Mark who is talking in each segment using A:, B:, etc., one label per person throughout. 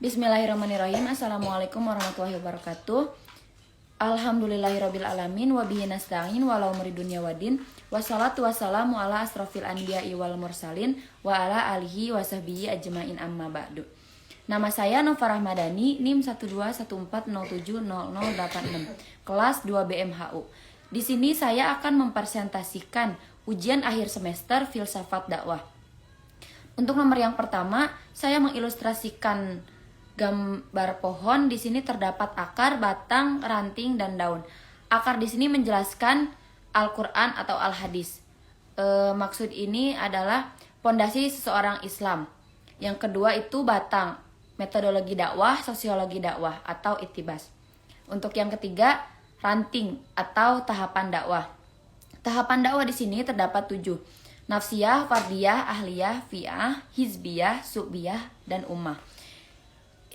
A: Bismillahirrahmanirrahim. Assalamualaikum warahmatullahi wabarakatuh. Alhamdulillahirabbil alamin wa bihi nasta'in wa la umuri dunya waddin. Wassalatu wassalamu ala asrofil anbiya'i wal mursalin wa ala alihi wa sahbihi ajmain amma ba'du. Nama saya Nova Rahmadani, NIM 12140700086, kelas 2 BMHU. Di sini saya akan mempresentasikan ujian akhir semester filsafat dakwah. Untuk nomor yang pertama, saya mengilustrasikan gambar pohon. Di sini terdapat akar, batang, ranting, dan daun. Akar di sini menjelaskan Al-Quran atau Al-Hadis. Maksud ini adalah pondasi seseorang Islam. Yang kedua itu batang, metodologi dakwah, sosiologi dakwah atau ittibas. Untuk yang ketiga, ranting atau tahapan dakwah. Tahapan dakwah di sini terdapat 7. Nafsiyah, fardiyah, ahliyah, fi'ah, hizbiyah, su'biyah, dan ummah.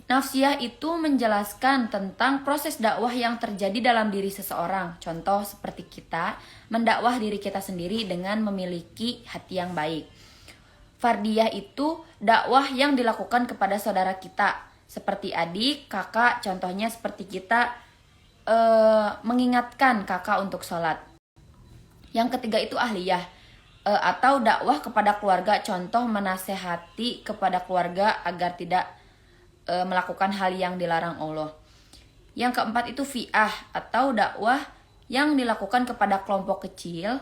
A: Nafsiyah itu menjelaskan tentang proses dakwah yang terjadi dalam diri seseorang. Contoh seperti kita mendakwah diri kita sendiri dengan memiliki hati yang baik. Fardiyah itu dakwah yang dilakukan kepada saudara kita, seperti adik, kakak. Contohnya seperti kita mengingatkan kakak untuk sholat. Yang ketiga itu ahliyah, atau dakwah kepada keluarga. Contoh menasehati kepada keluarga agar tidak melakukan hal yang dilarang Allah. Yang keempat itu fi'ah, atau dakwah yang dilakukan kepada kelompok kecil,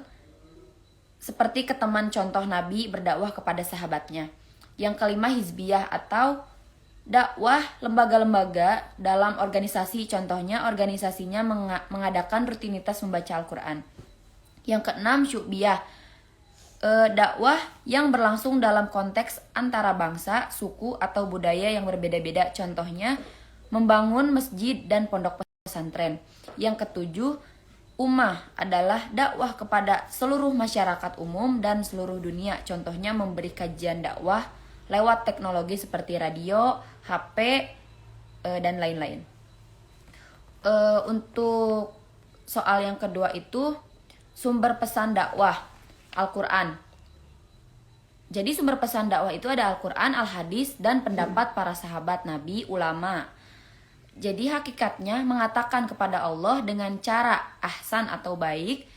A: seperti ke teman. Contoh Nabi berdakwah kepada sahabatnya. Yang kelima hizbiyah, atau dakwah lembaga-lembaga dalam organisasi. Contohnya organisasinya mengadakan rutinitas membaca Al-Quran. Yang keenam syu'biyah, dakwah yang berlangsung dalam konteks antara bangsa, suku, atau budaya yang berbeda-beda. Contohnya membangun masjid dan pondok pesantren. Yang ketujuh, ummah adalah dakwah kepada seluruh masyarakat umum dan seluruh dunia. Contohnya memberi kajian dakwah lewat teknologi seperti radio, HP, dan lain-lain. Untuk soal yang kedua itu sumber pesan dakwah Al-Quran. Jadi sumber pesan dakwah itu ada Al-Quran, Al-Hadis, dan pendapat para sahabat Nabi, ulama. Jadi hakikatnya mengatakan kepada Allah dengan cara ahsan atau baik.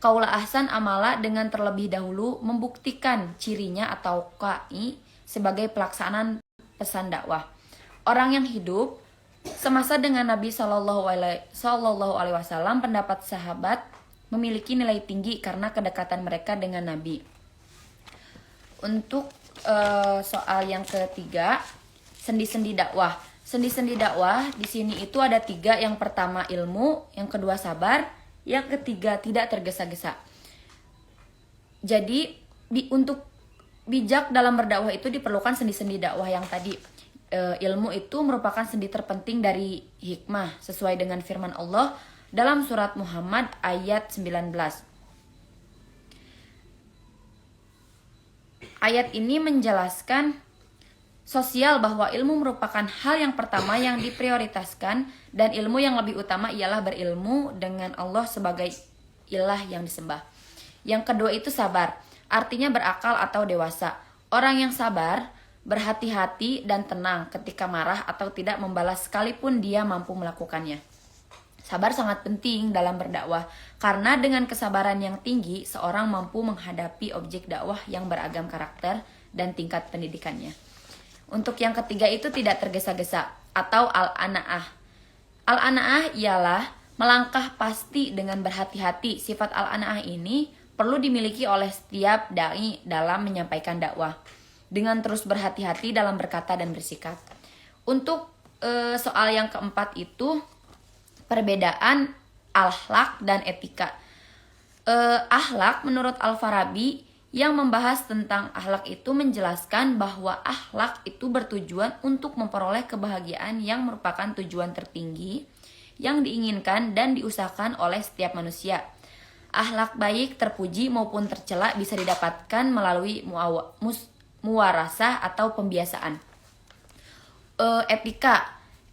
A: Qaula ahsan amala dengan terlebih dahulu membuktikan cirinya atau KI sebagai pelaksanaan pesan dakwah. Orang yang hidup semasa dengan Nabi Shallallahu Alaihi Wasallam, pendapat sahabat memiliki nilai tinggi karena kedekatan mereka dengan Nabi. Untuk soal yang ketiga, sendi-sendi dakwah. Sendi-sendi dakwah di sini itu ada 3. Yang pertama ilmu, yang kedua sabar, yang ketiga tidak tergesa-gesa. Jadi untuk bijak dalam berdakwah itu diperlukan sendi-sendi dakwah yang tadi. Ilmu itu merupakan sendi terpenting dari hikmah sesuai dengan firman Allah dalam surat Muhammad ayat 19. Ayat ini menjelaskan sosial bahwa ilmu merupakan hal yang pertama yang diprioritaskan, dan ilmu yang lebih utama ialah berilmu dengan Allah sebagai ilah yang disembah. Yang kedua itu sabar, artinya berakal atau dewasa. Orang yang sabar berhati-hati dan tenang ketika marah atau tidak membalas sekalipun dia mampu melakukannya. Sabar sangat penting dalam berdakwah, karena dengan kesabaran yang tinggi, seorang mampu menghadapi objek dakwah yang beragam karakter dan tingkat pendidikannya. Untuk yang ketiga itu tidak tergesa-gesa, atau al-ana'ah. Al-ana'ah ialah melangkah pasti dengan berhati-hati. Sifat al-ana'ah ini perlu dimiliki oleh setiap dai dalam menyampaikan dakwah, dengan terus berhati-hati dalam berkata dan bersikap. Untuk soal yang keempat itu perbedaan akhlak dan etika. Akhlak menurut Al-Farabi yang membahas tentang akhlak itu menjelaskan bahwa akhlak itu bertujuan untuk memperoleh kebahagiaan yang merupakan tujuan tertinggi yang diinginkan dan diusahakan oleh setiap manusia. Akhlak baik, terpuji maupun tercela bisa didapatkan melalui muwarasah atau pembiasaan.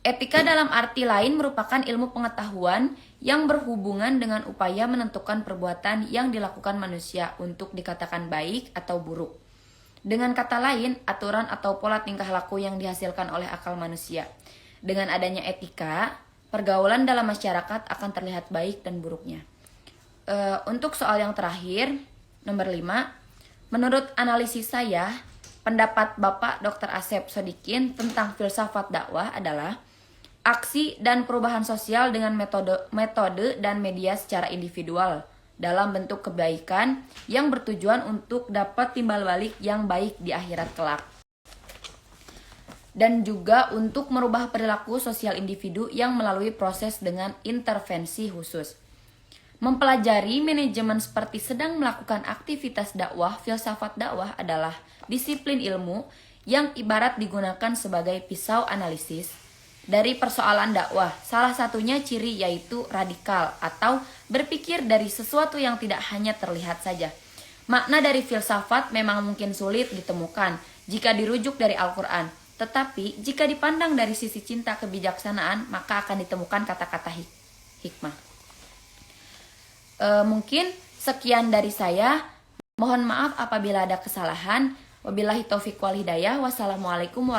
A: Etika dalam arti lain merupakan ilmu pengetahuan yang berhubungan dengan upaya menentukan perbuatan yang dilakukan manusia untuk dikatakan baik atau buruk. Dengan kata lain, aturan atau pola tingkah laku yang dihasilkan oleh akal manusia. Dengan adanya etika, pergaulan dalam masyarakat akan terlihat baik dan buruknya. Untuk soal yang terakhir, nomor 5, menurut analisis saya, pendapat Bapak Dr. Asep Sodikin tentang filsafat dakwah adalah aksi dan perubahan sosial dengan metode dan media secara individual dalam bentuk kebaikan yang bertujuan untuk dapat timbal balik yang baik di akhirat kelak. Dan juga untuk merubah perilaku sosial individu yang melalui proses dengan intervensi khusus. Mempelajari manajemen seperti sedang melakukan aktivitas dakwah, filsafat dakwah adalah disiplin ilmu yang ibarat digunakan sebagai pisau analisis dari persoalan dakwah. Salah satunya ciri yaitu radikal atau berpikir dari sesuatu yang tidak hanya terlihat saja. Makna dari filsafat memang mungkin sulit ditemukan jika dirujuk dari Al-Quran. Tetapi jika dipandang dari sisi cinta kebijaksanaan, maka akan ditemukan kata-kata hikmah. Mungkin sekian dari saya. Mohon maaf apabila ada kesalahan. Wabillahi taufiq wal hidayah. Wassalamualaikum warahmatullahi wabarakatuh.